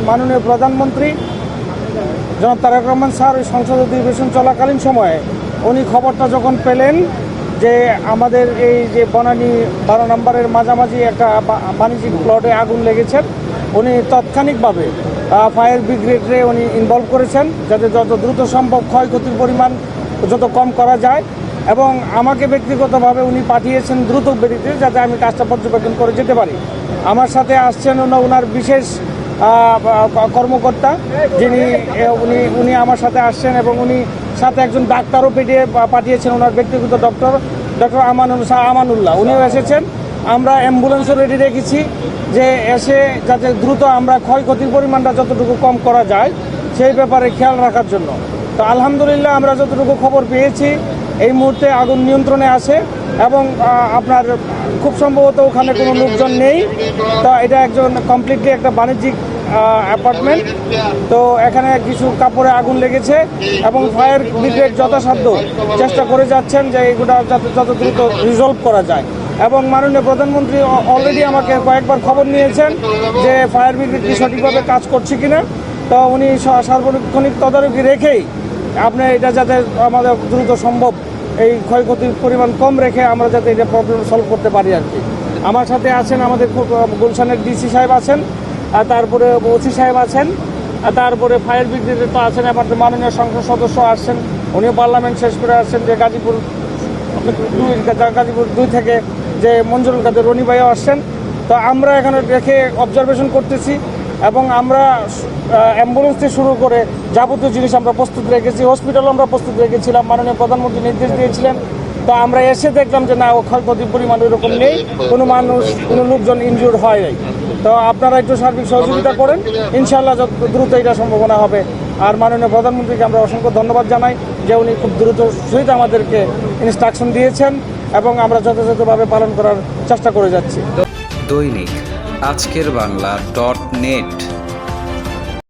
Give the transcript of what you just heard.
মাননীয় প্রধানমন্ত্রী জনাব তারেক রহমান স্যার ওই সংসদ অধিবেশন চলাকালীন সময়ে উনি খবরটা যখন পেলেন যে আমাদের এই যে বনানী 12 নম্বরের মাঝামাঝি একটা বাণিজ্যিক প্লটে আগুন লেগেছে, উনি তাৎক্ষণিকভাবে ফায়ার ব্রিগেডে উনি ইনভলভ করেছেন যাতে যত দ্রুত সম্ভব ক্ষয়ক্ষতির পরিমাণ যত কম করা যায়, এবং আমাকে ব্যক্তিগতভাবে উনি পাঠিয়েছেন দ্রুত বেরিয়ে যাতে আমি কাজটা পর্যবেক্ষণ করে যেতে পারি। আমার সাথে আসছেন ওনার বিশেষ কর্মকর্তা যিনি উনি আমার সাথে আসছেন, এবং উনি সাথে একজন ডাক্তারও পাঠিয়েছেন, ওনার ব্যক্তিগত ডক্টর আমানুল্লাহ উনিও এসেছেন। আমরা অ্যাম্বুলেন্সও রেডি রেখেছি যে এসে যাতে দ্রুত আমরা ক্ষয়ক্ষতির পরিমাণটা যতটুকু কম করা যায় সেই ব্যাপারে খেয়াল রাখার জন্য। তো আলহামদুলিল্লাহ আমরা যতটুকু খবর পেয়েছি এই মুহূর্তে আগুন নিয়ন্ত্রণে আছে, এবং আপনার খুব সম্ভবত ওখানে কোনো লোকজন নেই। তো এটা একজন কমপ্লিটলি একটা বাণিজ্যিক অ্যাপার্টমেন্ট। তো এখানে কিছু কাপড়ে আগুন লেগেছে এবং ফায়ার ব্রিগেড যথাসাধ্য চেষ্টা করে যাচ্ছেন যে এগুলো যাতে যত দ্রুত রিজলভ করা যায়। এবং মাননীয় প্রধানমন্ত্রী অলরেডি আমাকে কয়েকবার খবর নিয়েছেন যে ফায়ার ব্রিগেড কি সঠিকভাবে কাজ করছে কিনা। তো উনি সার্বক্ষণিক তদারকি রেখেই আপনার এটা যাতে আমাদের দ্রুত সম্ভব এই ক্ষয়ক্ষতির পরিমাণ কম রেখে আমরা যাতে এটা প্রবলেম সলভ করতে পারি আর কি। আমার সাথে আছেন আমাদের গুলশানের ডিসি সাহেব আছেন, আর তারপরে ওসি সাহেব আছেন, আর তারপরে ফায়ার ব্রিগেডে তো আছেন, আমাদের মাননীয় সংসদ সদস্য আসছেন, উনিও পার্লামেন্ট শেষ করে আসছেন, যে গাজীপুর 2 থেকে যে মঞ্জুরুল কাদের রনি ভাইও আসছেন। তো আমরা এখানে রেখে অবজারভেশন করতেছি, এবং আমরা অ্যাম্বুলেন্স থেকে শুরু করে যাবতীয় জিনিস আমরা প্রস্তুত রেখেছি, হসপিটালও আমরা প্রস্তুত রেখেছিলাম, মাননীয় প্রধানমন্ত্রী নির্দেশ দিয়েছিলেন। তো আমরা এসে দেখলাম যে না, ক্ষয়ক্ষতির পরিমাণ ওইরকম নেই, কোনো লোকজন ইনজুর্ড হয় নাই। তো আপনারা একটু সার্বিক সহযোগিতা করেন, ইনশাআল্লাহ যত দ্রুত এটা সম্ভাবনা হবে। আর মাননীয় প্রধানমন্ত্রীকে আমরা অসংখ্য ধন্যবাদ জানাই যে উনি খুব দ্রুত সহিত আমাদেরকে ইনস্ট্রাকশন দিয়েছেন, এবং আমরা যথাযথভাবে পালন করার চেষ্টা করে যাচ্ছি। দৈনিক আজকের বাংলা .net